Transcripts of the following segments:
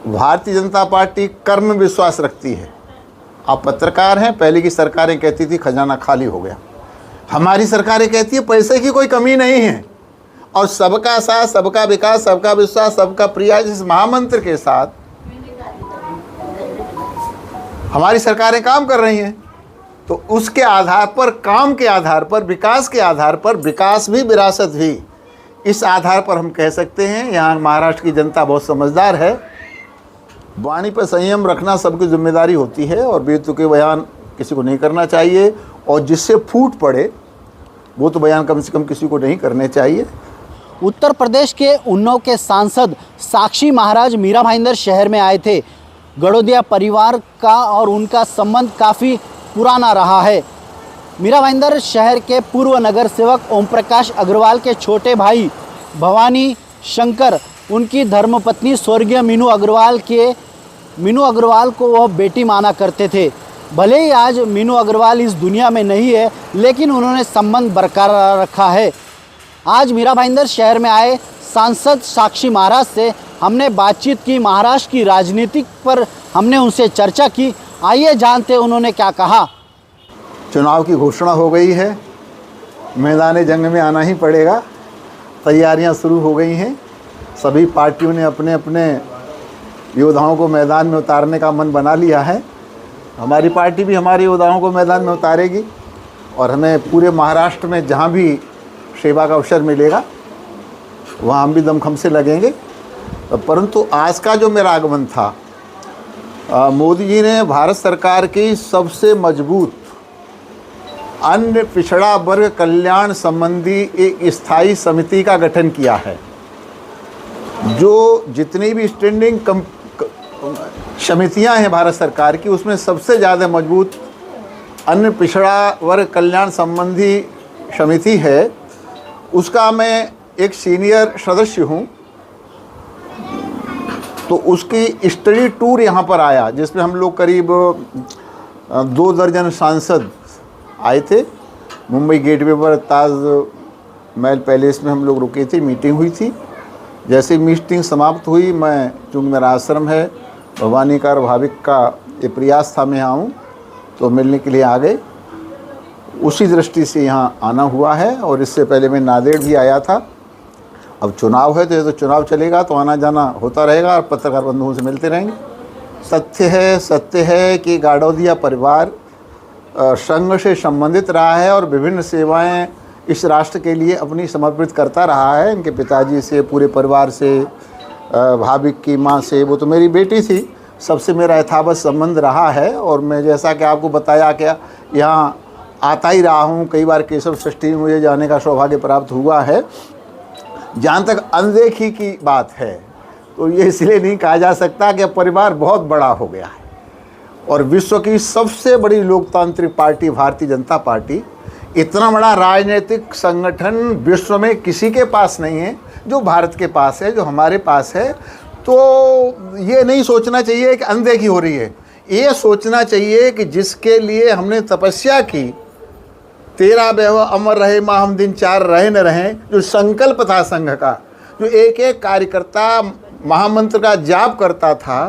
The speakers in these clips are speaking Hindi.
भारतीय जनता पार्टी कर्म विश्वास रखती है। आप पत्रकार हैं, पहले की सरकारें कहती थी खजाना खाली हो गया। हमारी सरकारें कहती है पैसे की कोई कमी नहीं है, और सबका साथ, सबका विकास, सबका विश्वास, सबका प्रयास, इस महामंत्र के साथ हमारी सरकारें काम कर रही हैं। तो उसके आधार पर, काम के आधार पर, विकास के आधार पर, विकास भी विरासत भी, इस आधार पर हम कह सकते हैं यहाँ महाराष्ट्र की जनता बहुत समझदार है। वाणी पर संयम रखना सबकी जिम्मेदारी होती है, और बेतुके बयान किसी को नहीं करना चाहिए, और जिससे फूट पड़े वो तो बयान कम से कम किसी को नहीं करने चाहिए। उत्तर प्रदेश के उन्नाव के सांसद साक्षी महाराज मीरा भाईंदर शहर में आए थे। गड़ोदिया परिवार का और उनका संबंध काफ़ी पुराना रहा है। मीरा भाईंदर शहर के पूर्व नगर सेवक ओम प्रकाश अग्रवाल के छोटे भाई भवानी शंकर, उनकी धर्मपत्नी स्वर्गीय मीनू अग्रवाल को वह बेटी माना करते थे। भले ही आज मीनू अग्रवाल इस दुनिया में नहीं है, लेकिन उन्होंने संबंध बरकरार रखा है। आज मीरा भाईंदर शहर में आए सांसद साक्षी महाराज से हमने बातचीत की, महाराष्ट्र की राजनीति पर हमने उनसे चर्चा की। आइए जानते उन्होंने क्या कहा। चुनाव की घोषणा हो गई है, मैदान जंग में आना ही पड़ेगा। तैयारियां शुरू हो गई हैं। सभी पार्टियों ने अपने अपने योद्धाओं को मैदान में उतारने का मन बना लिया है। हमारी पार्टी भी हमारे योद्धाओं को मैदान में उतारेगी, और हमें पूरे महाराष्ट्र में जहां भी सेवा का अवसर मिलेगा वहाँ हम भी दमखम से लगेंगे। परंतु आज का जो मेरा आगमन था, मोदी जी ने भारत सरकार की सबसे मजबूत अन्य पिछड़ा वर्ग कल्याण संबंधी एक स्थायी समिति का गठन किया है, जो जितनी भी स्टैंडिंग समितियां हैं भारत सरकार की, उसमें सबसे ज़्यादा मजबूत अन्य पिछड़ा वर्ग कल्याण संबंधी समिति है। उसका मैं एक सीनियर सदस्य हूँ। तो उसकी स्टडी टूर यहाँ पर आया, जिसमें हम लोग करीब 2 दर्जन सांसद आए थे। मुंबई गेटवे पर ताज महल पैलेस में हम लोग रुके थे, मीटिंग हुई थी। जैसे मीटिंग समाप्त हुई, मैं, चूँकि मेरा आश्रम है भवानी का और भाविक का ये प्रयास था मैं आऊँ, तो मिलने के लिए आ गए। उसी दृष्टि से यहाँ आना हुआ है, और इससे पहले मैं नांदेड़ भी आया था। अब चुनाव है तो चुनाव चलेगा तो आना जाना होता रहेगा, और पत्रकार बंधुओं से मिलते रहेंगे। सत्य है कि गाड़ोदिया परिवार संघ से संबंधित रहा है, और विभिन्न सेवाएं इस राष्ट्र के लिए अपनी समर्पित करता रहा है। इनके पिताजी से, पूरे परिवार से, भाविक की माँ से, वो तो मेरी बेटी थी, सबसे मेरा यथावत संबंध रहा है। और मैं जैसा कि आपको बताया क्या, यहाँ आता ही रहा हूँ। कई बार केशव षष्ठी में मुझे जाने का सौभाग्य प्राप्त हुआ है। जहाँ तक अनदेखी की बात है, तो ये इसलिए नहीं कहा जा सकता कि परिवार बहुत बड़ा हो गया है, और विश्व की सबसे बड़ी लोकतांत्रिक पार्टी भारतीय जनता पार्टी, इतना बड़ा राजनीतिक संगठन विश्व में किसी के पास नहीं है जो भारत के पास है, जो हमारे पास है। तो ये नहीं सोचना चाहिए कि अनदेखी हो रही है, ये सोचना चाहिए कि जिसके लिए हमने तपस्या की, तेरा वैभव अमर रहे माह हम दिन चार रहे न रहें, जो संकल्प था संघ का, जो एक एक कार्यकर्ता महामंत्र का जाप करता था,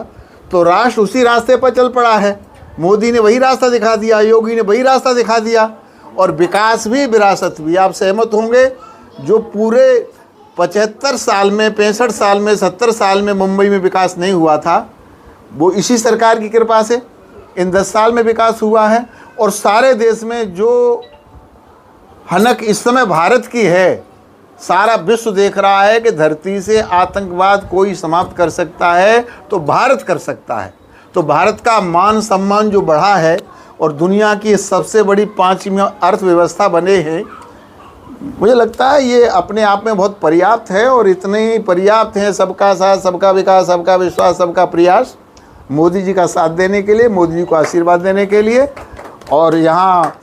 तो राष्ट्र उसी रास्ते पर चल पड़ा है। मोदी ने वही रास्ता दिखा दिया, योगी ने वही रास्ता दिखा दिया, और विकास भी विरासत भी। आप सहमत होंगे, जो पूरे 75 साल में, 65 साल में, 70 साल में मुंबई में विकास नहीं हुआ था, वो इसी सरकार की कृपा से इन 10 साल में विकास हुआ है। और सारे देश में जो हनक इस समय भारत की है, सारा विश्व देख रहा है कि धरती से आतंकवाद कोई समाप्त कर सकता है तो भारत कर सकता है। तो भारत का मान सम्मान जो बढ़ा है, और दुनिया की सबसे बड़ी 5वीं अर्थव्यवस्था बने हैं, मुझे लगता है ये अपने आप में बहुत पर्याप्त है। और इतने ही पर्याप्त हैं सबका साथ, सबका विकास, सबका विश्वास, सबका प्रयास, मोदी जी का साथ देने के लिए, मोदी जी को आशीर्वाद देने के लिए, और यहाँ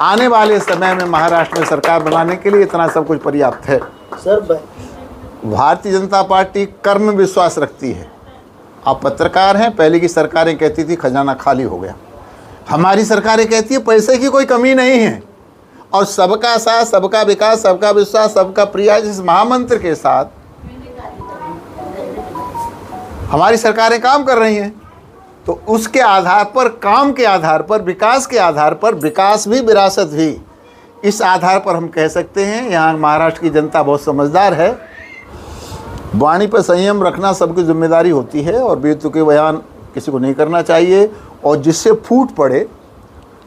आने वाले समय में महाराष्ट्र में सरकार बनाने के लिए इतना सब कुछ पर्याप्त है। सर, भारतीय जनता पार्टी कर्म विश्वास रखती है। आप पत्रकार हैं, पहले की सरकारें कहती थी खजाना खाली हो गया। हमारी सरकारें कहती है पैसे की कोई कमी नहीं है, और सबका साथ, सबका विकास, सबका विश्वास, सबका प्रयास, इस महामंत्र के साथ हमारी सरकारें काम कर रही हैं, तो उसके आधार पर, काम के आधार पर, विकास के आधार पर, विकास भी विरासत भी, इस आधार पर हम कह सकते हैं यहाँ महाराष्ट्र की जनता बहुत समझदार है। वाणी पर संयम रखना सबकी जिम्मेदारी होती है और बेतुके बयान किसी को नहीं करना चाहिए, और जिससे फूट पड़े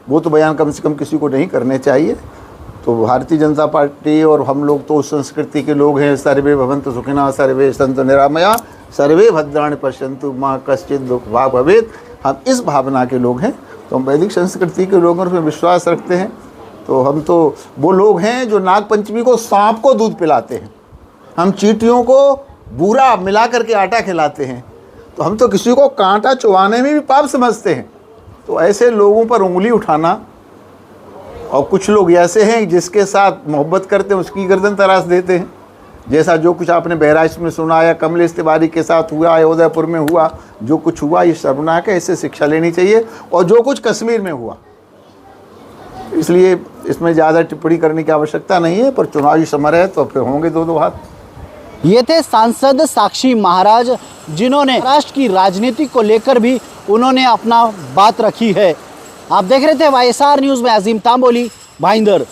वो तो बयान कम से कम किसी को नहीं करने चाहिए। तो भारतीय जनता पार्टी और हम लोग तो उस संस्कृति के लोग हैं, सर्वे भवन्तु सुखिनः, सर्वे सन्तु निरामया, सर्वे भद्राणि पश्यन्तु मा कश्चित् दुःख भाग् भवेत्। हम इस भावना के लोग हैं, तो हम वैदिक संस्कृति के लोगों पर विश्वास रखते हैं। तो हम तो वो लोग हैं जो नागपंचमी को सांप को दूध पिलाते हैं, हम चींटियों को बूरा मिला करके आटा खिलाते हैं, तो हम तो किसी को कांटा चुवाने में भी पाप समझते हैं। तो ऐसे लोगों पर उंगली उठाना, और कुछ लोग ऐसे हैं जिसके साथ मोहब्बत करते हैं उसकी गर्दन तराश देते हैं, जैसा जो कुछ आपने बहराइच में सुना या कमलेश तिवारी के साथ हुआ या उदयपुर में हुआ, जो कुछ हुआ ये शर्मनाक है, इससे शिक्षा लेनी चाहिए। और जो कुछ कश्मीर में हुआ, इसलिए इसमें ज़्यादा टिप्पणी करने की आवश्यकता नहीं है, पर चुनावी समय है तो फिर होंगे दो हाथ। ये थे सांसद साक्षी महाराज, जिन्होंने राष्ट्र की राजनीति को लेकर भी उन्होंने अपना बात रखी है। आप देख रहे थे YSR न्यूज़ में अजीम तांबोली, भाईंदर।